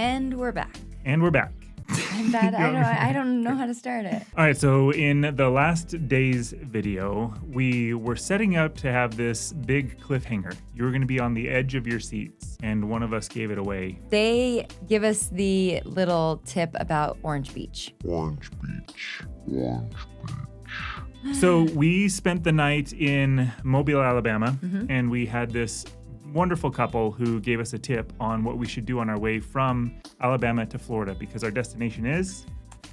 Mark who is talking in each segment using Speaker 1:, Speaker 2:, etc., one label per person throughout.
Speaker 1: And we're back.
Speaker 2: And we're back.
Speaker 1: I'm bad. I don't know how to start it.
Speaker 2: All right, so in the last day's video, we were setting up to have this big cliffhanger. You were going to be on the edge of your seats, and one of us gave it away.
Speaker 1: They give us the little tip about Orange Beach.
Speaker 3: Orange Beach. Orange Beach.
Speaker 2: So we spent the night in Mobile, Alabama, and we had this wonderful couple who gave us a tip on what we should do on our way from Alabama to Florida, because our destination is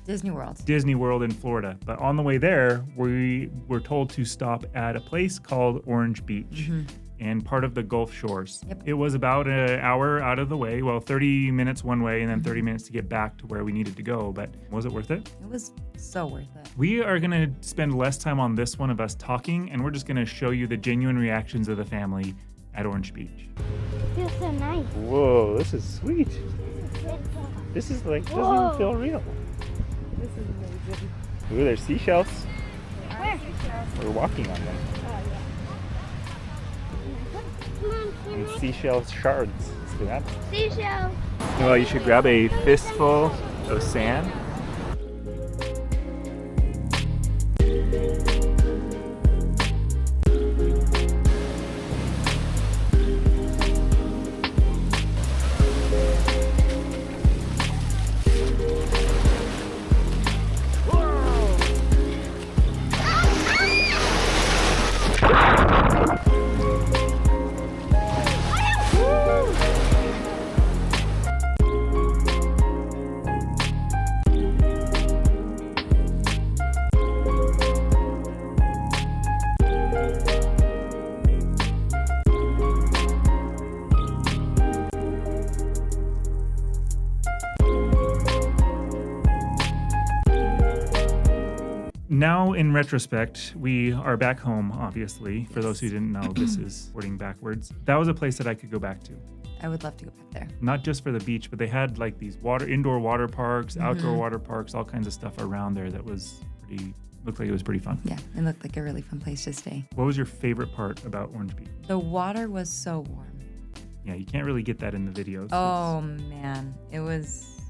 Speaker 1: Disney World.
Speaker 2: Disney World in Florida. But on the way there, we were told to stop at a place called Orange Beach and part of the Gulf Shores.
Speaker 1: Yep.
Speaker 2: It was about an hour out of the way, 30 minutes one way and then 30 minutes to get back to where we needed to go. But was it worth it?
Speaker 1: It was so worth it.
Speaker 2: We are going to spend less time on this one of us talking, and we're just going to show you the genuine reactions of the family at Orange Beach.
Speaker 4: It feels so nice.
Speaker 2: Whoa, this is sweet. This is like, doesn't even feel real.
Speaker 4: This is amazing.
Speaker 2: Ooh, there's seashells.
Speaker 4: Where?
Speaker 2: We're walking on them.
Speaker 4: Come on,
Speaker 2: And
Speaker 4: can
Speaker 2: seashell shards. See that?
Speaker 4: I? Seashell.
Speaker 2: Well, you should grab a fistful of sand. Now, in retrospect, we are back home, obviously. For those who didn't know, this is wording backwards. That was a place that I could go back to.
Speaker 1: I would love to go back there.
Speaker 2: Not just for the beach, but they had like these indoor water parks, outdoor water parks, all kinds of stuff around there that was looked like it was pretty fun.
Speaker 1: Yeah, it looked like a really fun place to stay.
Speaker 2: What was your favorite part about Orange Beach?
Speaker 1: The water was so warm.
Speaker 2: Yeah, you can't really get that in the videos.
Speaker 1: Oh man, it was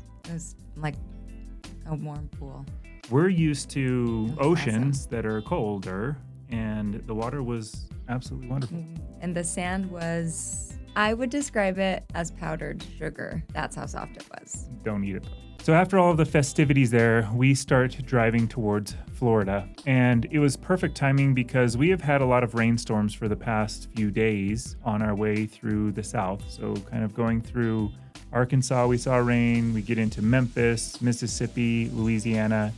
Speaker 1: like a warm pool.
Speaker 2: We're used to
Speaker 1: It was
Speaker 2: oceans that are colder, and the water was absolutely wonderful.
Speaker 1: And the sand was, I would describe it as powdered sugar. That's how soft it was.
Speaker 2: Don't eat it. So after all of the festivities there, we start driving towards Florida. And it was perfect timing because we have had a lot of rainstorms for the past few days on our way through the south. So kind of going through Arkansas, we saw rain. We get into Memphis, Mississippi, Louisiana,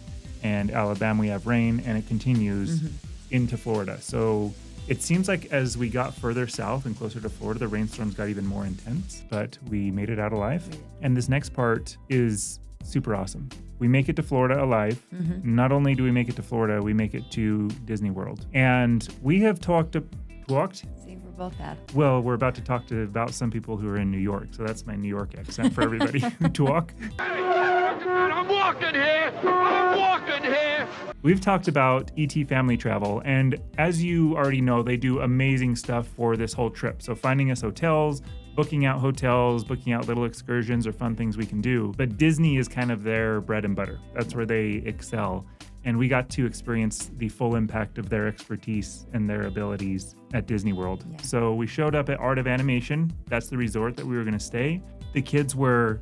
Speaker 2: and Alabama, we have rain, and it continues into Florida. So it seems like as we got further south and closer to Florida, the rainstorms got even more intense, but we made it out alive. And this next part is super awesome. We make it to Florida alive. Not only do we make it to Florida, we make it to Disney World. And we have talked?
Speaker 1: See, we're both bad.
Speaker 2: Well, we're about to talk about some people who are in New York. So that's my New York accent for everybody. Talk.
Speaker 5: I'm walking here! I'm walking here!
Speaker 2: We've talked about ET Family Travel, and as you already know, they do amazing stuff for this whole trip. So finding us hotels, booking out little excursions or fun things we can do. But Disney is kind of their bread and butter. That's where they excel. And we got to experience the full impact of their expertise and their abilities at Disney World.
Speaker 1: Yeah.
Speaker 2: So we showed up at Art of Animation. That's the resort that we were going to stay. The kids were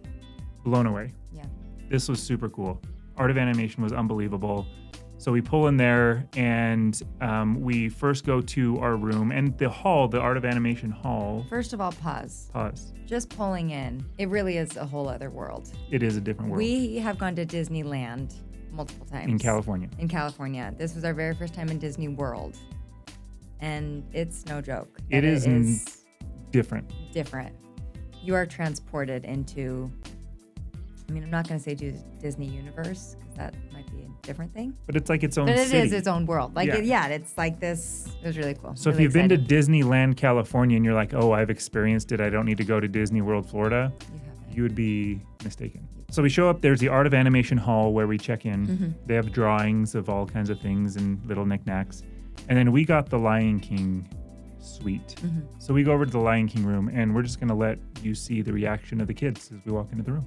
Speaker 2: blown away.
Speaker 1: Yeah.
Speaker 2: This was super cool. Art of Animation was unbelievable. So we pull in there and we first go to our room and the hall, the Art of Animation hall.
Speaker 1: First of all, pause. Just pulling in, it really is a whole other world.
Speaker 2: It is a different world.
Speaker 1: We have gone to Disneyland multiple times.
Speaker 2: In California.
Speaker 1: In California. This was our very first time in Disney World. And it's no joke.
Speaker 2: It is different.
Speaker 1: Different. You are transported into, I mean, I'm not going to say Disney Universe because that might be a different thing.
Speaker 2: But it's like its own
Speaker 1: But it
Speaker 2: city.
Speaker 1: is its own world. Like,
Speaker 2: Yeah.
Speaker 1: it's like this. It was really cool.
Speaker 2: So if
Speaker 1: Really
Speaker 2: you've been to
Speaker 1: excited.
Speaker 2: Disneyland, California, and you're like, oh, I've experienced it, I don't need to go to Disney World, Florida,
Speaker 1: You haven't.
Speaker 2: you would be mistaken. So we show up, there's the Art of Animation hall where we check in. They have drawings of all kinds of things and little knickknacks. And then we got the Lion King suite. So we go over to the Lion King room and we're just going to let you see the reaction of the kids as we walk into the room.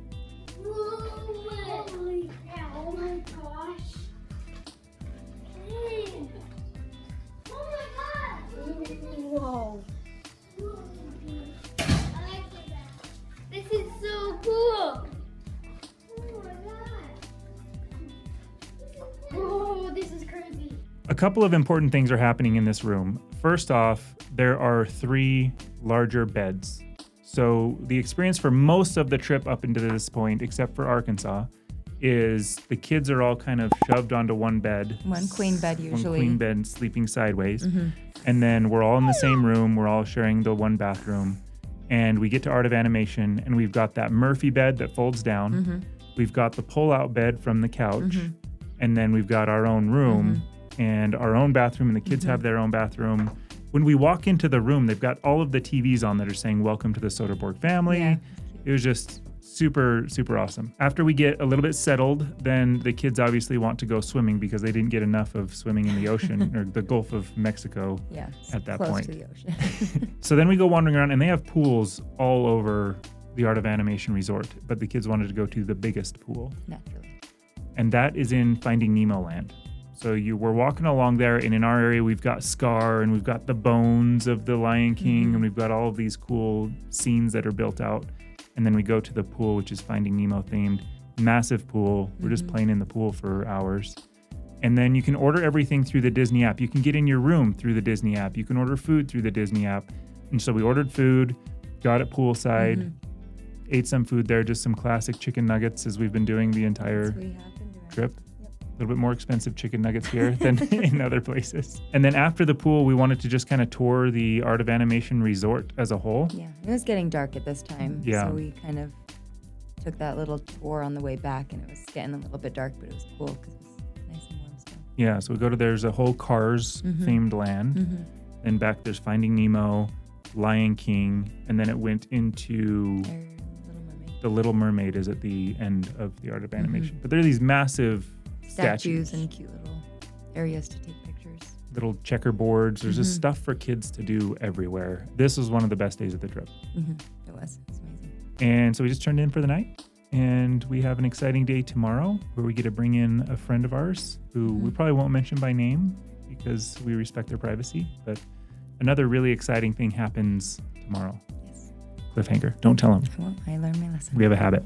Speaker 4: Yeah, oh my gosh. Hey. Oh my god. Whoa. I like that. This is so cool. Oh my god. Oh, this is crazy.
Speaker 2: A couple of important things are happening in this room. First off, there are 3 larger beds. So the experience for most of the trip up into this point, except for Arkansas, is the kids are all kind of shoved onto one bed.
Speaker 1: One queen bed usually.
Speaker 2: One queen bed sleeping sideways. And then we're all in the same room. We're all sharing the one bathroom. And we get to Art of Animation, and we've got that Murphy bed that folds down. We've got the pull-out bed from the couch. And then we've got our own room and our own bathroom, and the kids have their own bathroom. When we walk into the room, they've got all of the TVs on that are saying, "Welcome to the Soderborg family."
Speaker 1: Yeah.
Speaker 2: It was just super, super awesome. After we get a little bit settled, then the kids obviously want to go swimming because they didn't get enough of swimming in the ocean or the Gulf of Mexico
Speaker 1: Yeah. It's
Speaker 2: at that
Speaker 1: close
Speaker 2: point.
Speaker 1: to the ocean.
Speaker 2: So then we go wandering around, and they have pools all over the Art of Animation Resort, but the kids wanted to go to the biggest pool,
Speaker 1: Naturally.
Speaker 2: and that is in Finding Nemo Land. So we're walking along there, and in our area, we've got Scar, and we've got the bones of the Lion King, and we've got all of these cool scenes that are built out. And then we go to the pool, which is Finding Nemo themed. Massive pool. We're just playing in the pool for hours. And then you can order everything through the Disney app. You can get in your room through the Disney app. You can order food through the Disney app. And so we ordered food, got it poolside, ate some food there, just some classic chicken nuggets as we've been doing the entire
Speaker 1: That's what we have been doing.
Speaker 2: trip. A little bit more expensive chicken nuggets here than in other places. And then after the pool, we wanted to just kind of tour the Art of Animation Resort as a whole.
Speaker 1: Yeah. It was getting dark at this time.
Speaker 2: Yeah.
Speaker 1: So we kind of took that little tour on the way back, and it was getting a little bit dark, but it was cool because it was nice and warm still.
Speaker 2: Yeah, so we go to, there's a whole Cars themed land. Then back there's Finding Nemo, Lion King, and then it went into
Speaker 1: Little Mermaid.
Speaker 2: The Little Mermaid is at the end of the Art of Animation. But there are these massive statues
Speaker 1: And cute little areas to take pictures.
Speaker 2: little checkerboards. There's just stuff for kids to do everywhere. This was one of the best days of the trip.
Speaker 1: It was. It's amazing.
Speaker 2: And so we just turned in for the night. And we have an exciting day tomorrow where we get to bring in a friend of ours who we probably won't mention by name because we respect their privacy. But another really exciting thing happens tomorrow.
Speaker 1: Yes.
Speaker 2: Cliffhanger. Don't tell them.
Speaker 1: I won't. I learned my lesson.
Speaker 2: We have a habit.